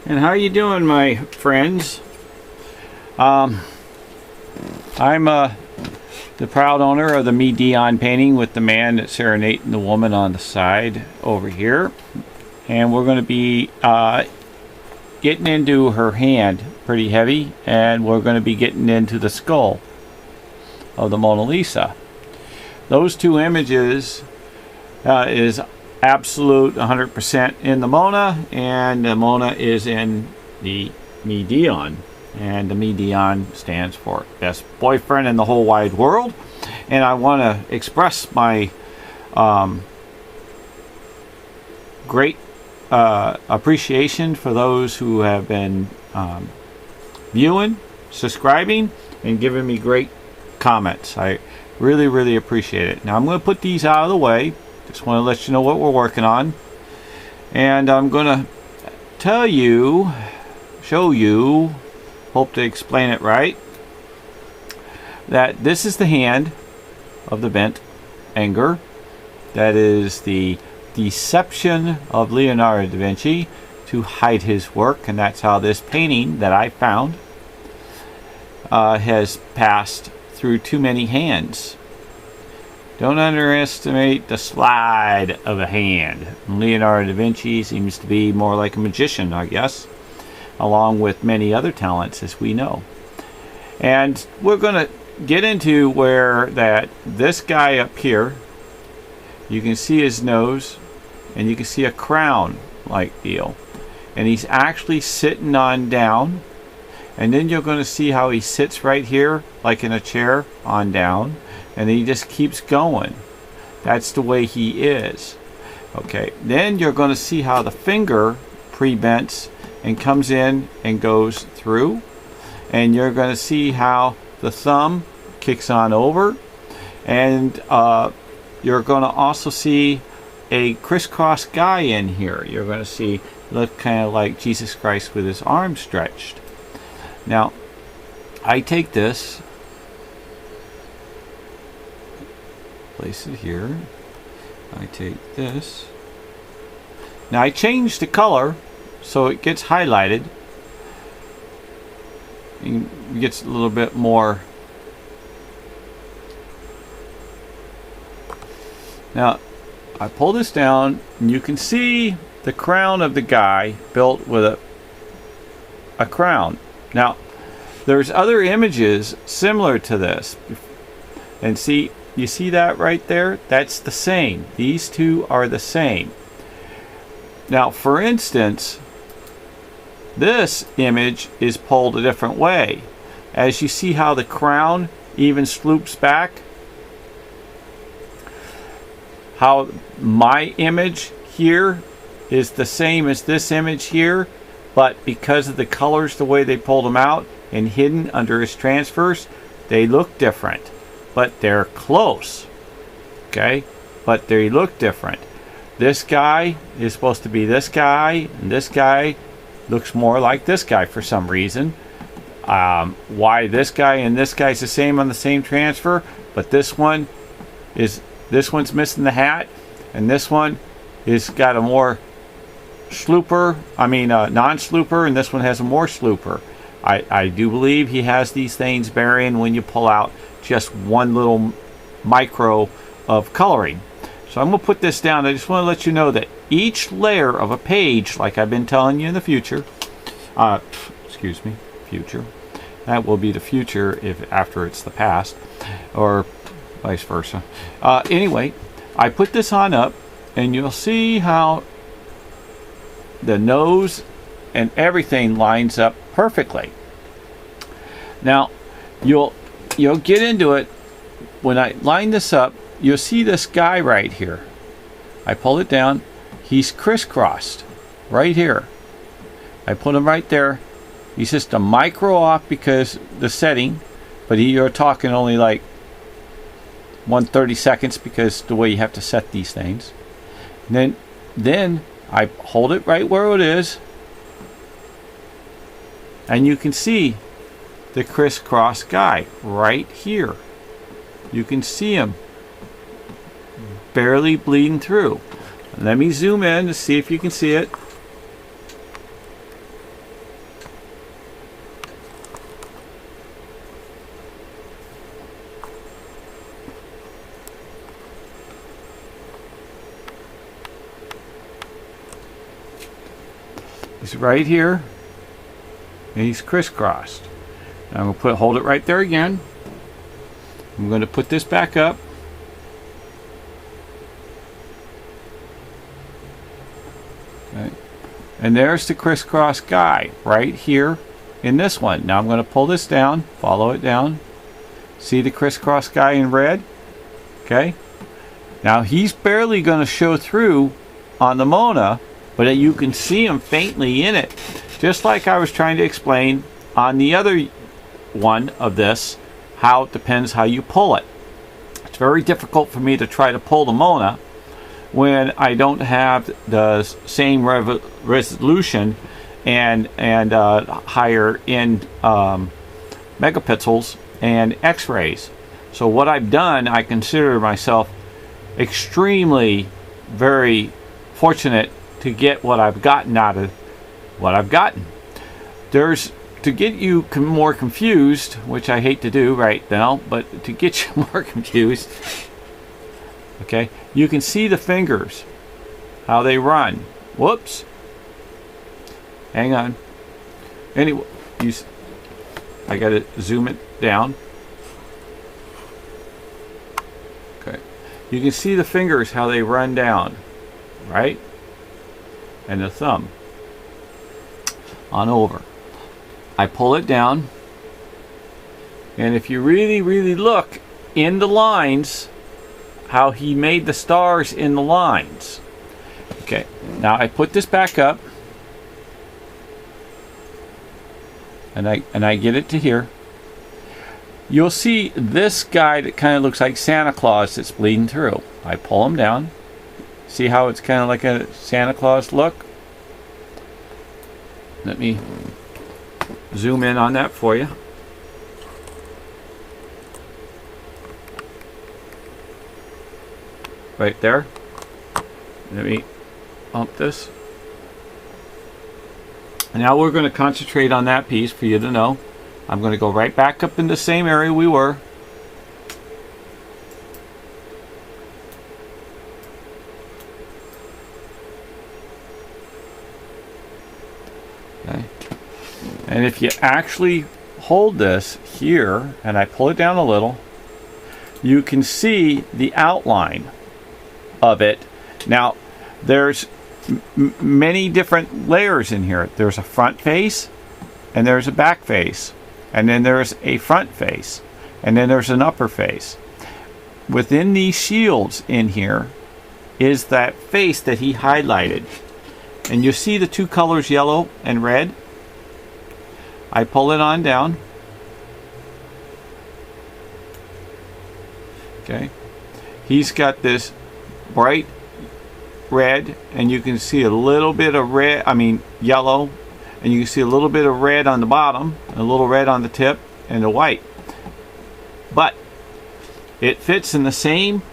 And how you doing, my friends? I'm the proud owner of the MIDION painting with the man that's serenading the woman on the side over here. And we're going to be getting into her hand pretty heavy, and we're going to be getting into the skull of the Mona Lisa. Those two images is absolute 100% in the Mona, and the Mona is in the MIDION. And the MIDION stands for best boyfriend in the whole wide world. And I want to express my great appreciation for those who have been viewing, subscribing, and giving me great comments. I really appreciate it. Now I'm going to put these out of the way. Just want to let you know what we're working on. And I'm going to tell you, show you, hope to explain it right, that this is the hand of the bent anger. That is the deception of Leonardo Da Vinci to hide his work, and that's how this painting that I found has passed through too many hands. Don't underestimate the slide of a hand. Leonardo da Vinci seems to be more like a magician, I guess, along with many other talents, as we know. And we're going to get into where that this guy up here, you can see his nose, and you can see a crown like deal, and he's actually sitting on down. And then you're going to see how he sits right here like in a chair on down, and he just keeps going. That's the way he is. Okay, then you're going to see how the finger pre-bends and comes in and goes through, and you're going to see how the thumb kicks on over, and you're going to also see a crisscross guy in here. You're going to see, look kind of like Jesus Christ with his arms stretched. Now I take this, place it here, I take this, now I change the color so it gets highlighted. It gets a little bit more. Now I pull this down, and you can see the crown of the guy built with a crown. Now there's other images similar to this, and see, you see that right there? That's the same. These two are the same. Now for instance, this image is pulled a different way. As you see how the crown even sloops back, how my image here is the same as this image here, but because of the colors, the way they pulled them out and hidden under his transfers, they look different, but they're close. Okay, but they look different. This guy is supposed to be this guy, and this guy looks more like this guy for some reason. Why this guy and this guy's the same on the same transfer, but this one's missing the hat, and this one is got a more slooper, non-slooper, and this one has a more slooper. I do believe he has these things burying when you pull out just one little micro of coloring. So I'm going to put this down. I just want to let you know that each layer of a page, like I've been telling you in the future, excuse me, future, that will be the future if after it's the past, or vice versa. Anyway, I put this on up, and you'll see how the nose and everything lines up perfectly. Now you'll get into it when I line this up. You'll see this guy right here. I pull it down. He's crisscrossed right here. I put him right there. He's just a micro off because the setting, but you're talking only like 1/30 seconds because the way you have to set these things. And then I hold it right where it is, and you can see the crisscross guy right here. You can see him barely bleeding through. Let me zoom in to see if you can see it. He's right here, and he's crisscrossed. Now I'm going to hold it right there again. I'm going to put this back up. Okay. And there's the crisscross guy right here in this one. Now I'm going to pull this down, follow it down. See the crisscross guy in red? Okay. Now he's barely going to show through on the Mona, but you can see him faintly in it. Just like I was trying to explain on the other one of this, how it depends how you pull it. It's very difficult for me to try to pull the Mona when I don't have the same resolution and higher end megapixels and x-rays. So what I've done, I consider myself extremely very fortunate to get what I've gotten out of what I've gotten. There's, to get you more confused, which I hate to do right now, but to get you more confused, okay, you can see the fingers, how they run. Whoops. Hang on. Anyway, I got to zoom it down. Okay. You can see the fingers, how they run down, right? And the thumb on over. I pull it down, and if you really look in the lines, how he made the stars in the lines. Okay, now I put this back up, and I get it to here. You'll see this guy that kind of looks like Santa Claus that's bleeding through. I pull him down. See how it's kind of like a Santa Claus look? Let me zoom in on that for you. Right there. Let me bump this. And now we're going to concentrate on that piece for you to know. I'm going to go right back up in the same area we were. Okay. And if you actually hold this here, and I pull it down a little, you can see the outline of it. Now, there's many different layers in here. There's a front face, and there's a back face, and then there's a front face, and then there's an upper face. Within these shields in here is that face that he highlighted. And you see the two colors, yellow and red. I pull it on down. Okay. He's got this bright red, and you can see a little bit of red, yellow, and you can see a little bit of red on the bottom, and a little red on the tip, and the white. But it fits in the same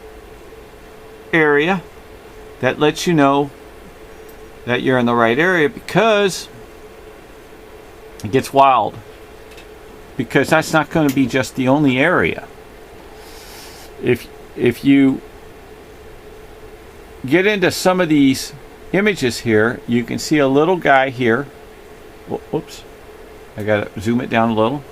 area. That lets you know that you're in the right area, because it gets wild, because that's not going to be just the only area. If you get into some of these images here, you can see a little guy here. Whoops, I gotta zoom it down a little.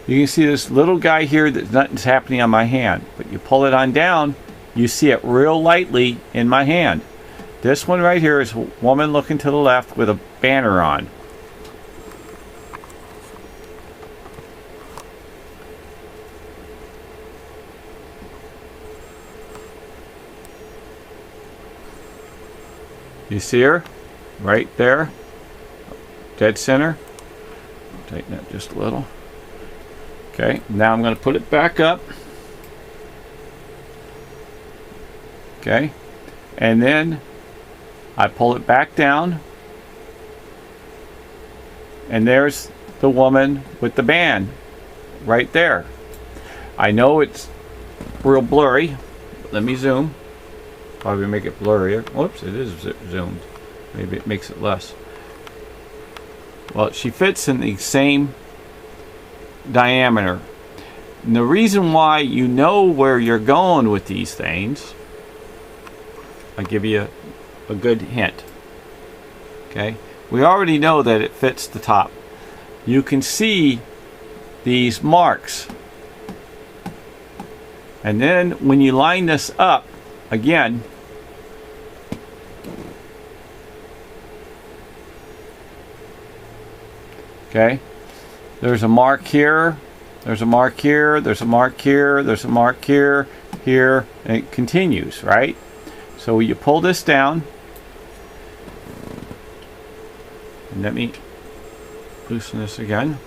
You can see this little guy here that nothing's happening on my hand, but you pull it on down, you see it real lightly in my hand. This one right here is a woman looking to the left with a banner on. You see her? Right there. Dead center. Tighten that just a little. Okay, now I'm going to put it back up. Okay, and then I pull it back down, and there's the woman with the band right there. I know it's real blurry. Let me zoom. Probably make it blurrier. Whoops, it is zoomed. Maybe it makes it less. Well, she fits in the same diameter. And the reason why you know where you're going with these things, I'll give you a good hint. Okay, we already know that it fits the top. You can see these marks. And then when you line this up again, okay, there's a mark here, there's a mark here, there's a mark here, there's a mark here, here, and it continues, right? So you pull this down, and let me loosen this again.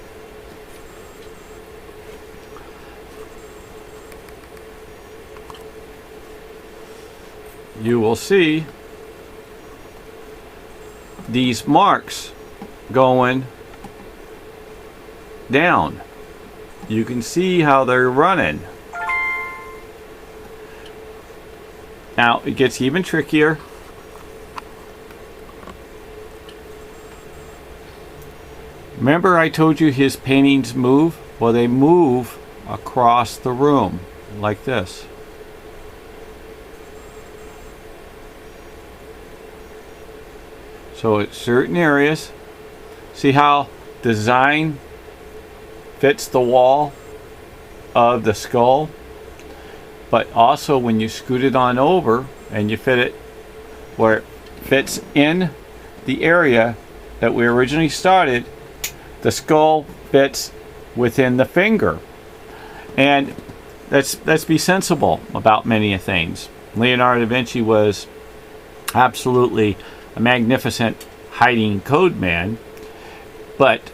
You will see these marks going down. You can see how they're running. Now it gets even trickier. Remember I told you his paintings move? Well, they move across the room like this. So at certain areas, see how design fits the wall of the skull, but also when you scoot it on over and you fit it where it fits in the area that we originally started, the skull fits within the finger. And let's be sensible about many things. Leonardo da Vinci was absolutely a magnificent hiding code man, but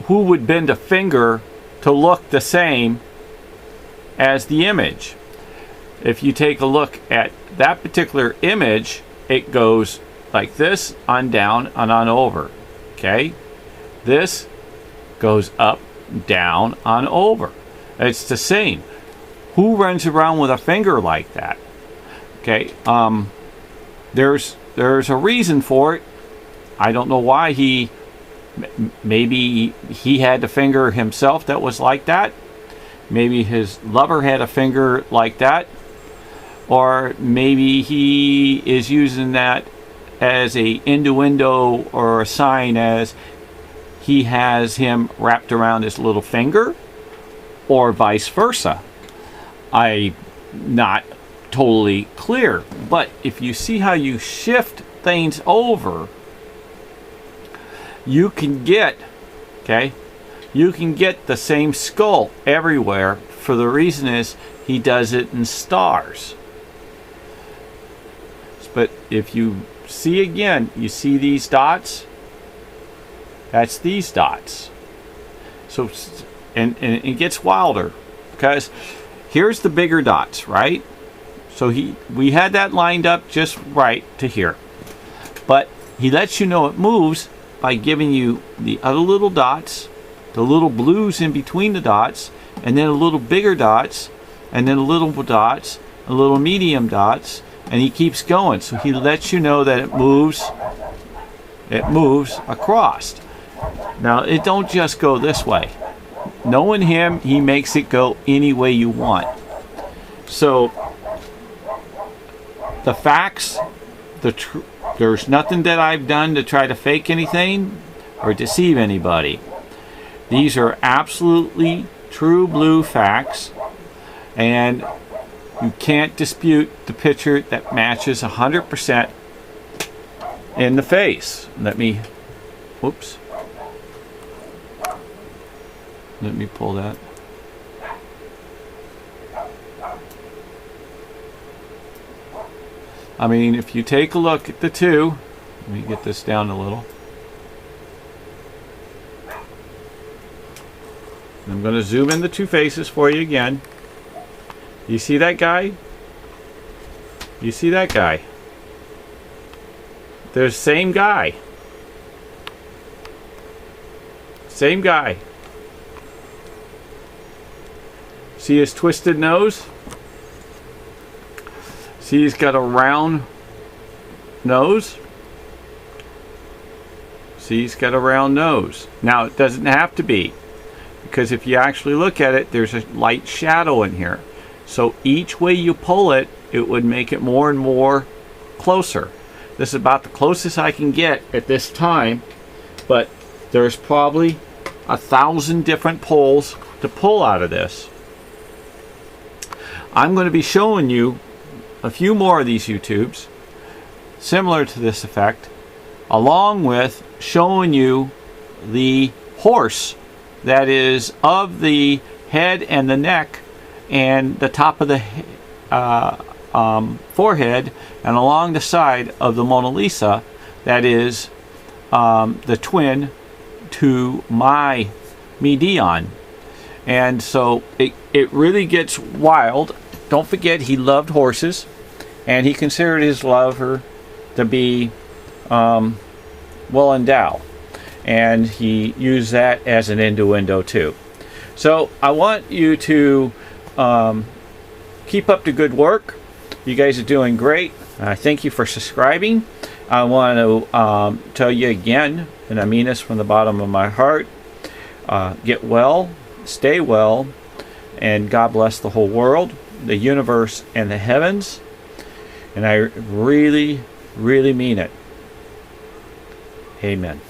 who would bend a finger to look the same as the image? If you take a look at that particular image, it goes like this, on down, and on over. Okay? This goes up, down, on over. It's the same. Who runs around with a finger like that? Okay? There's a reason for it. I don't know why maybe he had a finger himself that was like that. Maybe his lover had a finger like that. Or maybe he is using that as a innuendo or a sign as he has him wrapped around his little finger, or vice versa. I'm not totally clear, but if you see how you shift things over, you can get, okay, you can get the same skull everywhere. For the reason is he does it in stars. But if you see again, you see these dots, that's these dots. So and it gets wilder because here's the bigger dots, right? So we had that lined up just right to here, but he lets you know it moves by giving you the other little dots, the little blues in between the dots, and then a little bigger dots, and then a little dots, a little medium dots, and he keeps going. So he lets you know that it moves across. Now it don't just go this way. Knowing him, he makes it go any way you want. So the facts, there's nothing that I've done to try to fake anything or deceive anybody. These are absolutely true blue facts, and you can't dispute the picture that matches 100% in the face. Let me pull that. I mean, if you take a look at the two, let me get this down a little. I'm going to zoom in the two faces for you again. You see that guy? You see that guy? They're the same guy. Same guy. See his twisted nose? See he's got a round nose? See he's got a round nose. Now it doesn't have to be. because if you actually look at it, there's a light shadow in here. So each way you pull it, it would make it more and more closer. This is about the closest I can get at this time, but there's probably 1,000 different pulls to pull out of this. I'm going to be showing you a few more of these YouTubes similar to this effect, along with showing you the horse that is of the head and the neck and the top of the forehead and along the side of the Mona Lisa, that is the twin to my Medion. And so it really gets wild. Don't forget, he loved horses, and he considered his lover to be well endowed, and he used that as an innuendo too. So I want you to keep up the good work. You guys are doing great. Thank you for subscribing. I want to tell you again, and I mean this from the bottom of my heart, get well, stay well, and God bless the whole world, the universe, and the heavens. And I really, really mean it. Amen.